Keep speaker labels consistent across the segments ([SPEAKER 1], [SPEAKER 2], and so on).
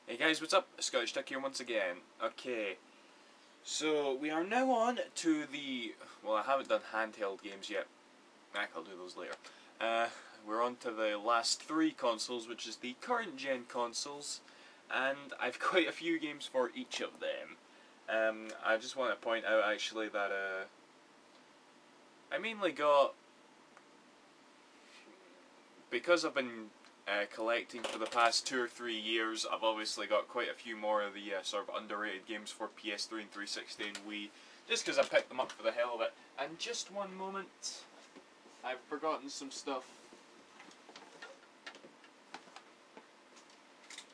[SPEAKER 1] Hey guys, what's up? Scottish Duck here once again. Okay, so we are now on to the... well, I haven't done handheld games yet. I'll do those later. We're on to the last three consoles, which is the current gen consoles, and I've quite a few games for each of them. I just want to point out actually that I mainly got... because I've been collecting for the past 2 or 3 years, I've obviously got quite a few more of the sort of underrated games for PS3 and 360 and Wii, just because I picked them up for the hell of it. And just one moment, I've forgotten some stuff.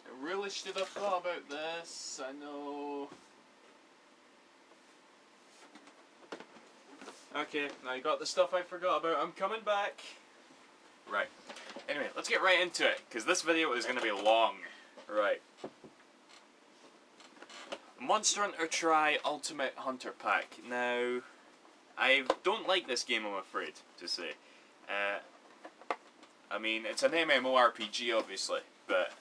[SPEAKER 1] I really should have thought about this, I know. Okay, now you got the stuff I forgot about, I'm coming back. Right. Anyway, let's get right into it, because this video is going to be long. Right. Monster Hunter Tri Ultimate Hunter Pack. Now, I don't like this game, I'm afraid to say. I mean, it's an MMORPG, obviously, but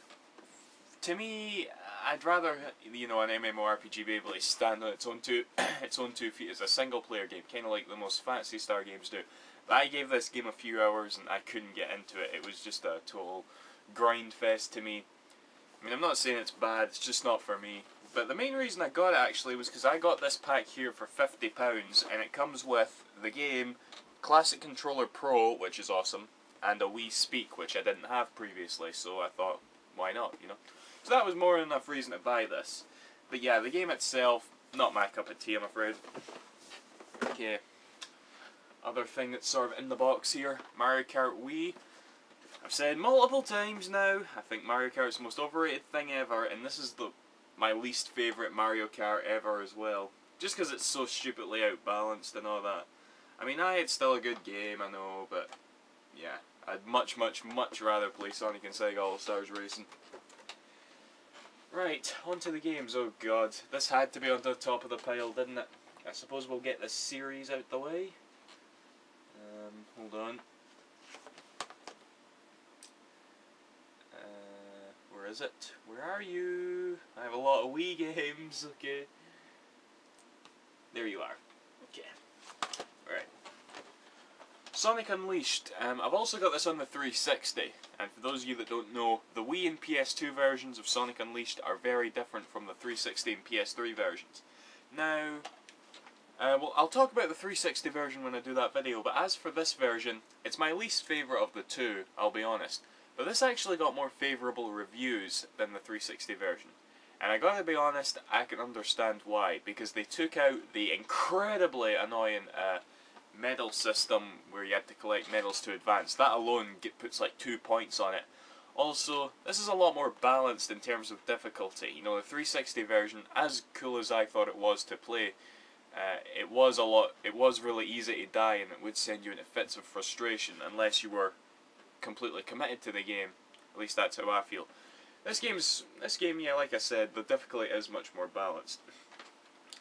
[SPEAKER 1] to me, I'd rather, you know, an MMORPG be able to stand on its own two feet as a single-player game, kind of like the most Phantasy Star games do. But I gave this game a few hours and I couldn't get into it. It was just a total grind fest to me. I mean, I'm not saying it's bad, it's just not for me. But the main reason I got it actually was because I got this pack here for £50, and it comes with the game, Classic Controller Pro, which is awesome, and a Wii Speak, which I didn't have previously, so I thought, why not, you know? So that was more than enough reason to buy this. But yeah, the game itself, not my cup of tea, I'm afraid. Okay. Other thing that's sort of in the box here, Mario Kart Wii. I've said multiple times now, I think Mario Kart's the most overrated thing ever, and this is my least favourite Mario Kart ever as well. Just because it's so stupidly outbalanced and all that. I mean, it's still a good game, I know, but yeah, I'd much rather play Sonic and Sega All-Stars Racing. Right, on to the games. Oh god, this had to be on the top of the pile, didn't it? I suppose we'll get this series out the way. Hold on. Where is it? Where are you? I have a lot of Wii games, okay. There you are. Okay. Alright. Sonic Unleashed. I've also got this on the 360, and for those of you that don't know, the Wii and PS2 versions of Sonic Unleashed are very different from the 360 and PS3 versions. Now, well, I'll talk about the 360 version when I do that video, but as for this version, it's my least favourite of the two, I'll be honest. But this actually got more favourable reviews than the 360 version. And I gotta be honest, I can understand why, because they took out the incredibly annoying medal system where you had to collect medals to advance. That alone puts like 2 points on it. Also, this is a lot more balanced in terms of difficulty. You know, the 360 version, as cool as I thought it was to play, it was really easy to die, and it would send you into fits of frustration unless you were completely committed to the game. At least that's how I feel. This game, yeah, like I said, the difficulty is much more balanced.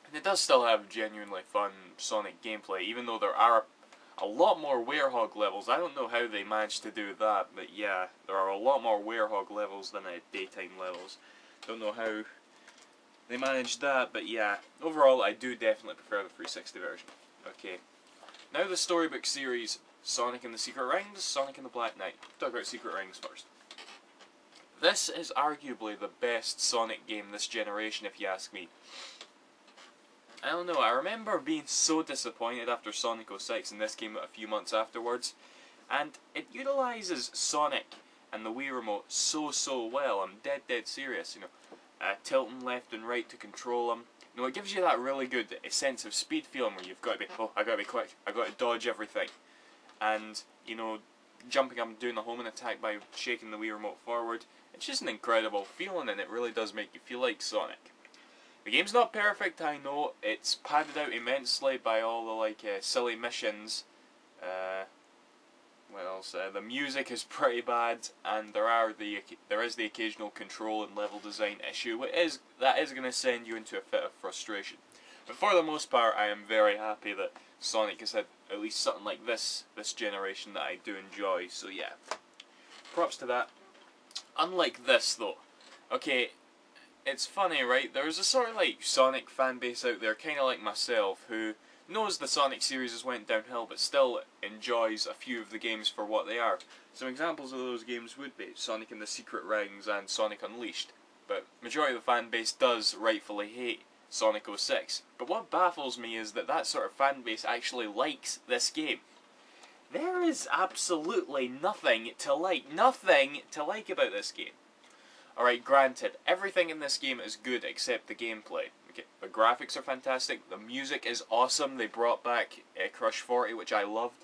[SPEAKER 1] And it does still have genuinely fun Sonic gameplay, even though there are a lot more Werehog levels. I don't know how they managed to do that, but yeah, there are a lot more Werehog levels than daytime levels. Don't know how they managed that, but yeah, overall I do definitely prefer the 360 version. Okay, now the storybook series, Sonic and the Secret Rings, Sonic and the Black Knight. Talk about Secret Rings first. This is arguably the best Sonic game this generation, if you ask me. I don't know, I remember being so disappointed after Sonic 06 and this came out a few months afterwards, and it utilises Sonic and the Wii Remote so well. I'm dead serious, you know. Tilting left and right to control them. You know, it gives you that really good sense of speed feeling where you've got to be, oh, I got to be quick, I got to dodge everything. And, you know, jumping up and doing the homing attack by shaking the Wii Remote forward. It's just an incredible feeling, and it really does make you feel like Sonic. The game's not perfect, I know. It's padded out immensely by all the, like, silly missions. What else? The music is pretty bad, and there is the occasional control and level design issue, that is going to send you into a fit of frustration. But for the most part, I am very happy that Sonic has had at least something like this generation that I do enjoy. So yeah, props to that. Unlike this though, okay, it's funny, right? There's a sort of like Sonic fan base out there, kind of like myself, who knows the Sonic series has went downhill, but still enjoys a few of the games for what they are. Some examples of those games would be Sonic and the Secret Rings and Sonic Unleashed. But majority of the fan base does rightfully hate Sonic 06. But what baffles me is that that sort of fan base actually likes this game. There is absolutely nothing to like about this game. Alright, granted, everything in this game is good except the gameplay. Okay, the graphics are fantastic, the music is awesome, they brought back Crush 40, which I loved,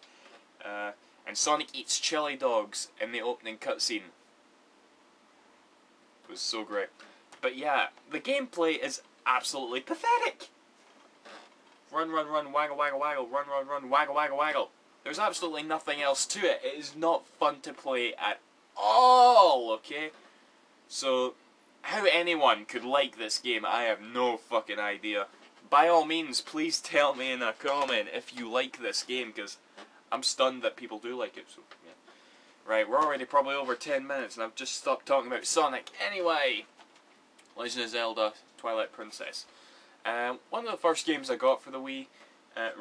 [SPEAKER 1] and Sonic eats chili dogs in the opening cutscene. It was so great. But yeah, the gameplay is absolutely pathetic! Run, run, run, waggle, waggle, waggle, run, run, run, waggle, waggle, waggle. There's absolutely nothing else to it. It is not fun to play at all, okay? So, how anyone could like this game, I have no fucking idea. By all means, please tell me in a comment if you like this game, because I'm stunned that people do like it. So, yeah. Right, we're already probably over 10 minutes, and I've just stopped talking about Sonic. Anyway, Legend of Zelda, Twilight Princess. One of the first games I got for the Wii,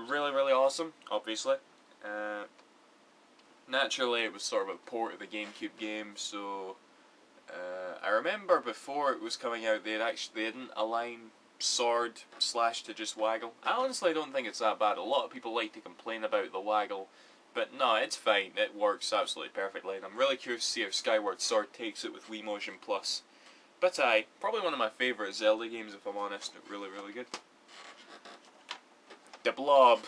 [SPEAKER 1] really, really awesome, obviously. Naturally, it was sort of a port of the GameCube game, so I remember before it was coming out, they didn't align sword slash to just waggle. I honestly don't think it's that bad. A lot of people like to complain about the waggle, but no, it's fine. It works absolutely perfectly, and I'm really curious to see how Skyward Sword takes it with Wii Motion Plus. But probably one of my favourite Zelda games, if I'm honest. Really, really good. The Blob.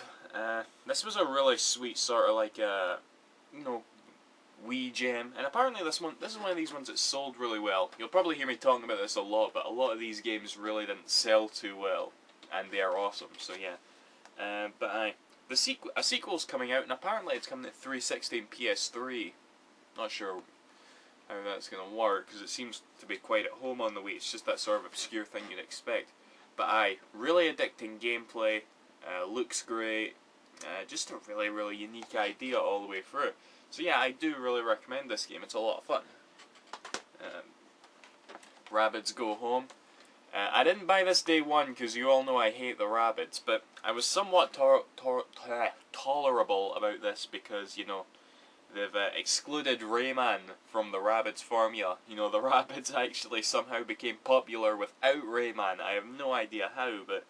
[SPEAKER 1] This was a really sweet sort of like, you know, Wii gem, and apparently this is one of these ones that sold really well. You'll probably hear me talking about this a lot, but a lot of these games really didn't sell too well, and they are awesome. So yeah, a sequel's coming out, and apparently it's coming at 360 and PS3. Not sure how that's gonna work because it seems to be quite at home on the Wii. It's just that sort of obscure thing you'd expect. But really addicting gameplay, looks great, just a really, really unique idea all the way through. So yeah, I do really recommend this game. It's a lot of fun. Rabbids Go Home. I didn't buy this day one because you all know I hate the Rabbids, but I was somewhat tolerable about this because, you know, they've excluded Rayman from the Rabbids formula. You know, the Rabbids actually somehow became popular without Rayman. I have no idea how, but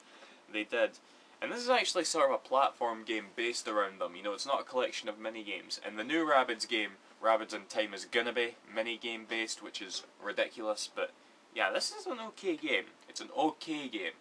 [SPEAKER 1] they did. And this is actually sort of a platform game based around them. You know, it's not a collection of mini-games. And the new Rabbids game, Rabbids in Time, is gonna be mini-game based, which is ridiculous. But yeah, this is an okay game. It's an okay game.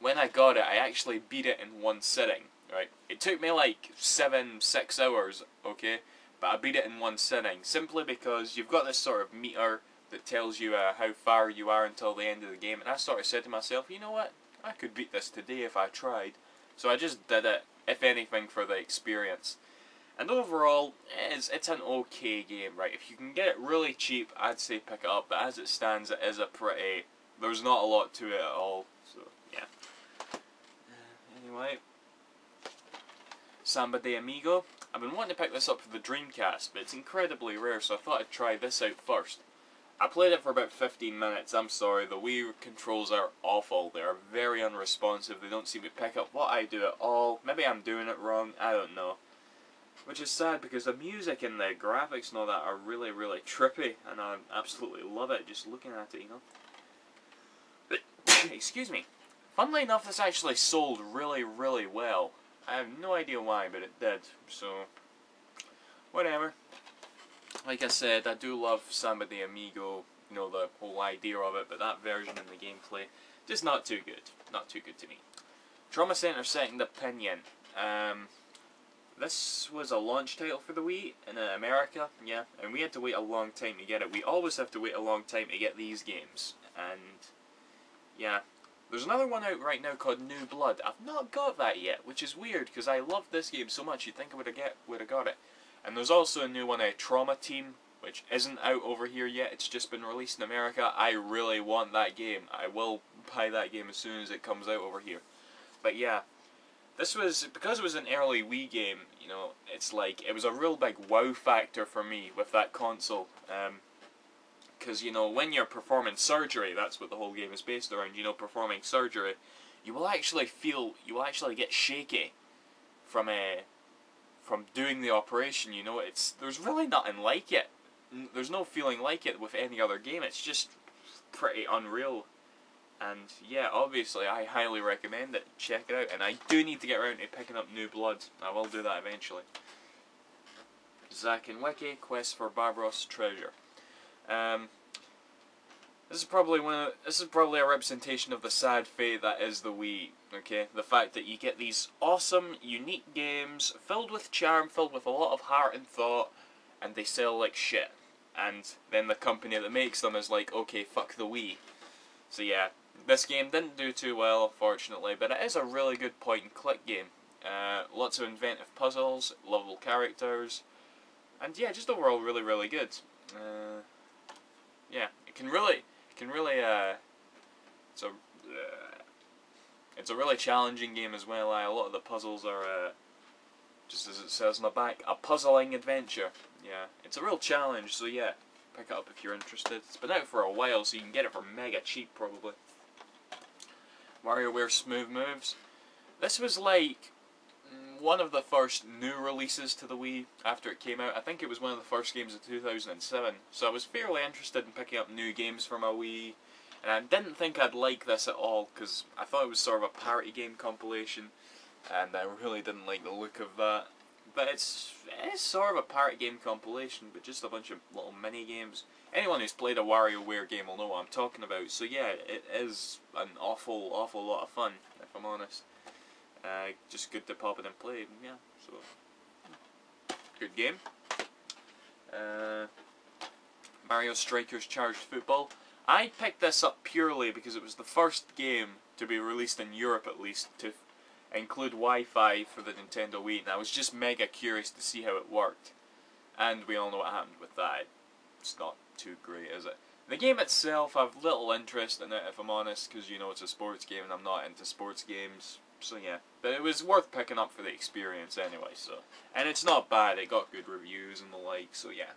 [SPEAKER 1] When I got it, I actually beat it in one sitting. Right? It took me like 6 hours, okay? But I beat it in one sitting, simply because you've got this sort of meter that tells you how far you are until the end of the game. And I sort of said to myself, you know what? I could beat this today if I tried. So I just did it, if anything, for the experience. And overall, it's an okay game, right? If you can get it really cheap, I'd say pick it up. But as it stands, it is there's not a lot to it at all. So, yeah. Anyway. Samba de Amigo. I've been wanting to pick this up for the Dreamcast, but it's incredibly rare, so I thought I'd try this out first. I played it for about 15 minutes, I'm sorry, the Wii controls are awful, they are very unresponsive, they don't seem to pick up what I do at all, maybe I'm doing it wrong, I don't know. Which is sad because the music and the graphics and all that are really, really trippy, and I absolutely love it just looking at it, you know. But, excuse me, funnily enough this actually sold really, really well. I have no idea why, but it did, so whatever. Like I said, I do love Samba de Amigo, you know, the whole idea of it, but that version in the gameplay, just not too good. Not too good to me. Trauma Center Second Opinion. This was a launch title for the Wii in America, yeah, and we had to wait a long time to get it. We always have to wait a long time to get these games, and yeah. There's another one out right now called New Blood. I've not got that yet, which is weird, because I love this game so much, you'd think I would have got it. And there's also a new one, Trauma Team, which isn't out over here yet. It's just been released in America. I really want that game. I will buy that game as soon as it comes out over here. But yeah, this was, because it was an early Wii game, you know, it's like, it was a real big wow factor for me with that console. because, you know, when you're performing surgery, that's what the whole game is based around, you know, performing surgery, you will actually get shaky from doing the operation, you know. There's really nothing like it. There's no feeling like it with any other game. It's just pretty unreal. And yeah, obviously I highly recommend it. Check it out. And I do need to get around to picking up New Blood. I will do that eventually. Zack and Wiki, Quest for Barbaros Treasure. This is probably a representation of the sad fate that is the Wii. Okay, the fact that you get these awesome, unique games filled with charm, filled with a lot of heart and thought, and they sell like shit. And then the company that makes them is like, okay, fuck the Wii. So yeah, this game didn't do too well, unfortunately, but it is a really good point-and-click game. Lots of inventive puzzles, lovable characters, and yeah, just overall really, really good. Yeah, it's a really challenging game as well. A lot of the puzzles are, just as it says on the back, a puzzling adventure. Yeah, it's a real challenge, so yeah, pick it up if you're interested. It's been out for a while, so you can get it for mega cheap, probably. WarioWare Smooth Moves. This was like one of the first new releases to the Wii after it came out. I think it was one of the first games of 2007, so I was fairly interested in picking up new games for my Wii, and I didn't think I'd like this at all, because I thought it was sort of a party game compilation, and I really didn't like the look of that. But it's sort of a party game compilation, but just a bunch of little mini games. Anyone who's played a WarioWare game will know what I'm talking about, so yeah, it is an awful lot of fun, if I'm honest. Just good to pop it and play, yeah, so good game. Mario Strikers Charged Football. I picked this up purely because it was the first game to be released in Europe, at least, to include Wi-Fi for the Nintendo Wii, and I was just mega curious to see how it worked. And we all know what happened with that. It's not too great, is it? The game itself, I have little interest in it, if I'm honest, because, you know, it's a sports game and I'm not into sports games. So yeah, but it was worth picking up for the experience anyway, so. And it's not bad, it got good reviews and the like, so yeah.